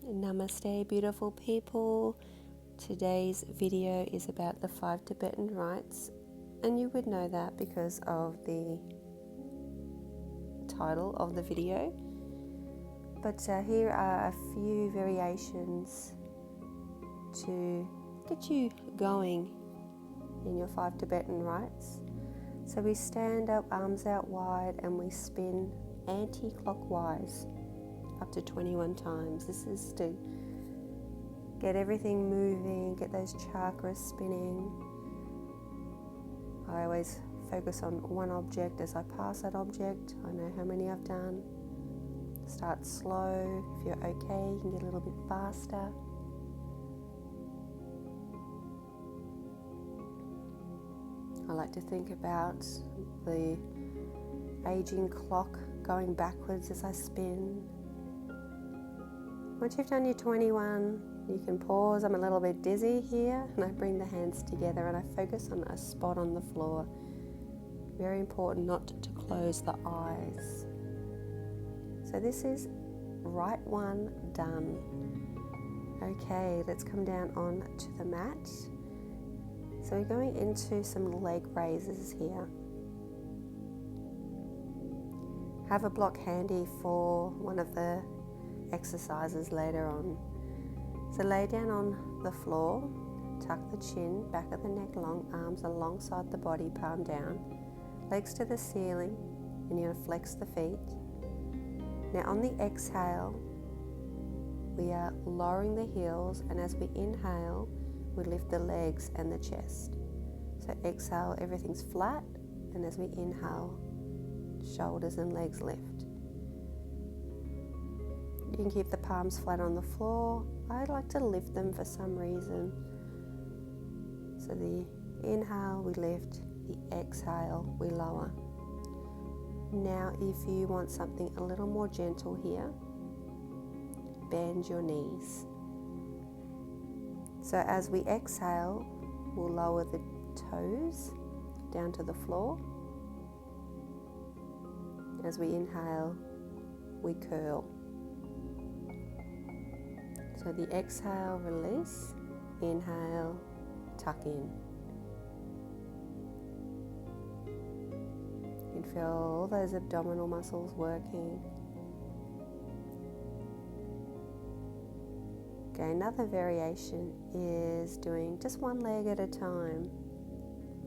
Namaste, beautiful people. Today's video is about the 5 Tibetan rites, and you would know that because of the title of the video. But here are a few variations to get you going in your 5 Tibetan rites. So we stand up, arms out wide, and we spin anti-clockwise up to 21 times. This is to get everything moving, get those chakras spinning. I always focus on one object as I pass that object. I know how many I've done. Start slow. If you're okay, you can get a little bit faster. I like to think about the aging clock going backwards as I spin. Once you've done your 21, you can pause. I'm a little bit dizzy here, and I bring the hands together and I focus on a spot on the floor. Very important not to close the eyes. So this is right one done. Okay, let's come down on to the mat. So we're going into some leg raises here. Have a block handy for one of the exercises later on. So lay down on the floor, tuck the chin, back of the neck long, arms alongside the body, palm down, legs to the ceiling, and you're going to flex the feet. Now on the exhale, we are lowering the heels, and as we inhale, we lift the legs and the chest. So exhale, everything's flat, and as we inhale, shoulders and legs lift. You can keep the palms flat on the floor. I like to lift them for some reason. So the inhale, we lift, the exhale, we lower. Now if you want something a little more gentle here, bend your knees. So as we exhale, we'll lower the toes down to the floor. As we inhale, we curl. So the exhale, release, inhale, tuck in. You can feel all those abdominal muscles working. Okay, another variation is doing just one leg at a time.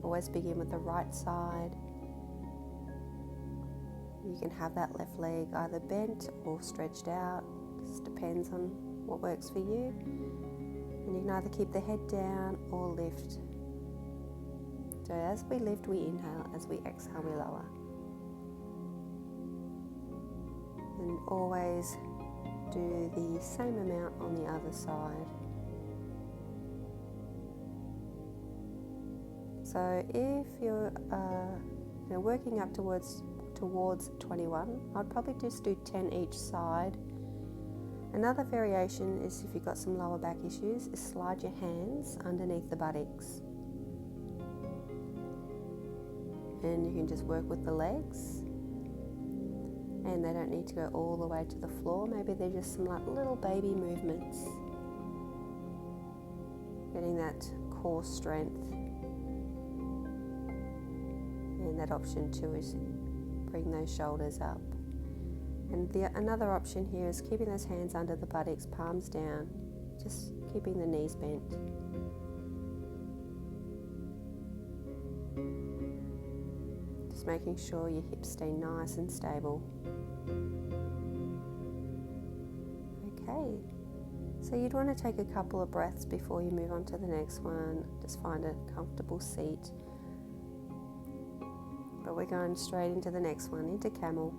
Always begin with the right side. You can have that left leg either bent or stretched out. Just depends on what works for you. And you can either keep the head down or lift. So as we lift, we inhale. As we exhale, we lower. And always do the same amount on the other side. So if you're working up towards 21, I'd probably just do 10 each side. Another variation is if you've got some lower back issues, is slide your hands underneath the buttocks. And you can just work with the legs. And they don't need to go all the way to the floor. Maybe they're just some like little baby movements. Getting that core strength. And that option too is bring those shoulders up. And another option here is keeping those hands under the buttocks, palms down, just keeping the knees bent. Just making sure your hips stay nice and stable. Okay, so you'd want to take a couple of breaths before you move on to the next one. Just find a comfortable seat. But we're going straight into the next one, into camel.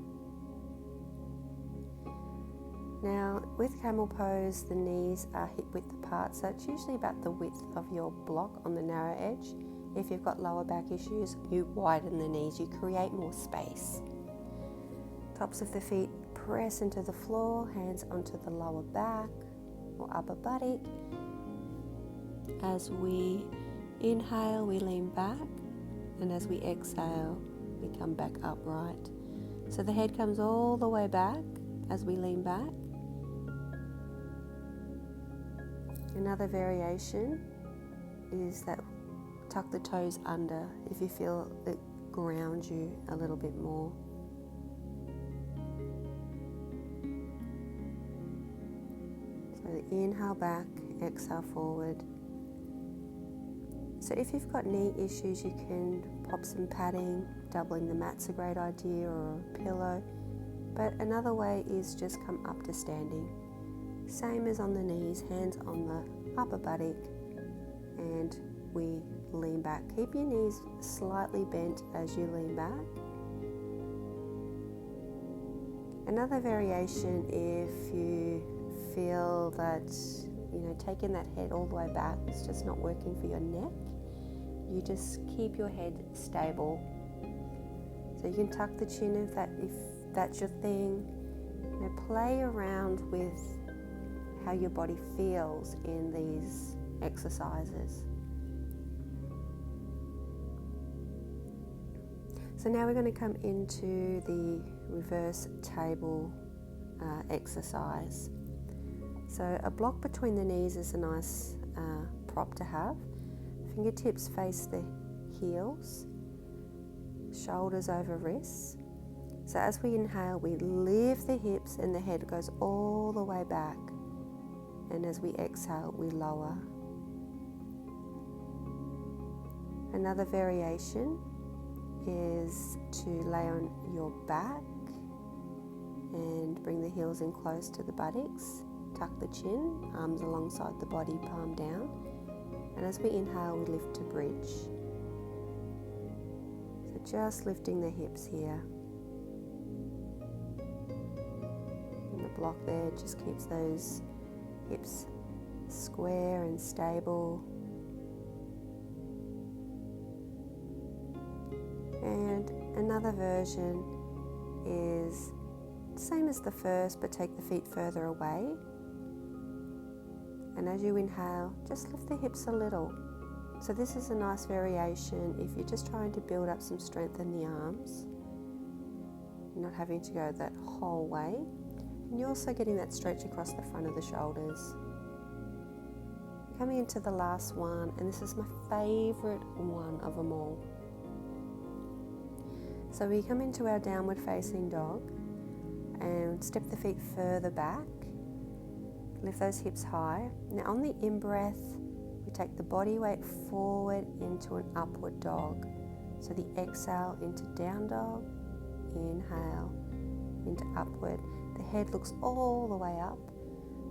Now, with camel pose, the knees are hip width apart, so it's usually about the width of your block on the narrow edge. If you've got lower back issues, you widen the knees, you create more space. Tops of the feet press into the floor, hands onto the lower back or upper buttock. As we inhale, we lean back, and as we exhale, we come back upright. So the head comes all the way back as we lean back. Another variation is that tuck the toes under if you feel it grounds you a little bit more. So inhale back, exhale forward. So if you've got knee issues, you can pop some padding. Doubling the mat's a great idea, or a pillow. But another way is just come up to standing. Same as on the knees, hands on the upper buttock, and we lean back. Keep your knees slightly bent as you lean back. Another variation, if you feel that, taking that head all the way back is just not working for your neck, you just keep your head stable. So you can tuck the chin if that's your thing. Play around with how your body feels in these exercises. So now we're going to come into the reverse table exercise. So a block between the knees is a nice prop to have. Fingertips face the heels, shoulders over wrists. So as we inhale, we lift the hips and the head goes all the way back. And as we exhale, we lower. Another variation is to lay on your back and bring the heels in close to the buttocks. Tuck the chin, arms alongside the body, palm down. And as we inhale, we lift to bridge. So just lifting the hips here. And the block there just keeps those hips square and stable. And another version is same as the first, but take the feet further away. And as you inhale, just lift the hips a little. So this is a nice variation if you're just trying to build up some strength in the arms. You're not having to go that whole way. And you're also getting that stretch across the front of the shoulders. Coming into the last one, and this is my favorite one of them all. So we come into our downward facing dog and step the feet further back. Lift those hips high. Now on the in-breath, we take the body weight forward into an upward dog. So the exhale into down dog, inhale into upward. The head looks all the way up.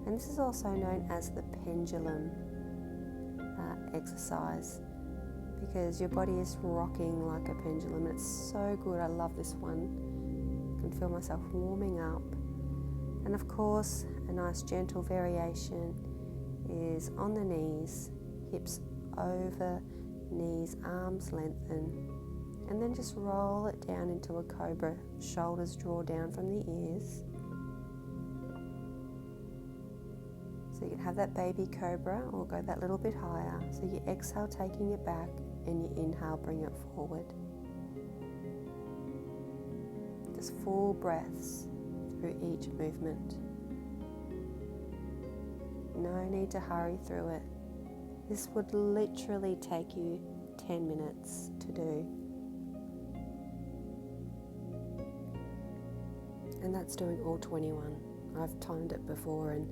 And this is also known as the pendulum exercise, because your body is rocking like a pendulum. It's so good. I love this one. I can feel myself warming up. And of course, a nice gentle variation is on the knees, hips over knees, arms lengthen, and then just roll it down into a cobra. Shoulders draw down from the ears. So you can have that baby cobra or go that little bit higher. So you exhale, taking it back, and you inhale, bring it forward. Just full breaths through each movement. No need to hurry through it. This would literally take you 10 minutes to do. And that's doing all 21. I've timed it before and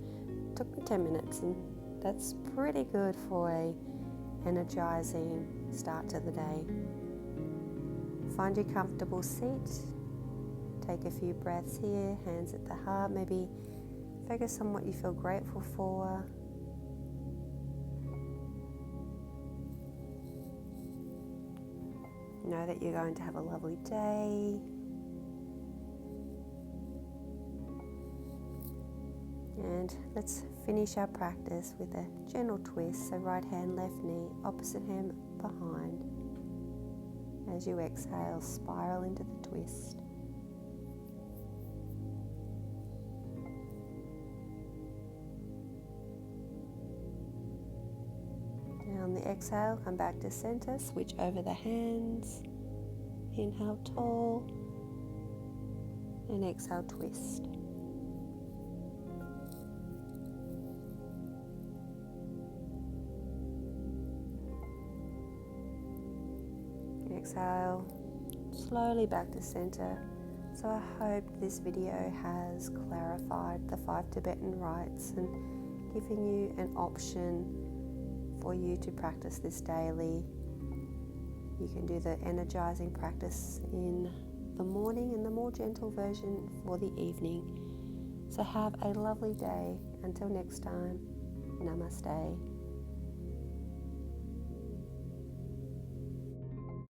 it took me 10 minutes, and that's pretty good for a energizing start to the day. Find your comfortable seat. Take a few breaths here, hands at the heart. Maybe focus on what you feel grateful for. Know that you're going to have a lovely day. And let's finish our practice with a gentle twist. So right hand, left knee, opposite hand behind. As you exhale, spiral into the twist. Now on the exhale, come back to center, switch over the hands. Inhale, tall. And exhale, twist. exhale slowly back to center. So I hope this video has clarified the 5 Tibetan rites and given you an option for you to practice this daily. You can do the energizing practice in the morning and the more gentle version for the evening. So have a lovely day. Until next time, namaste.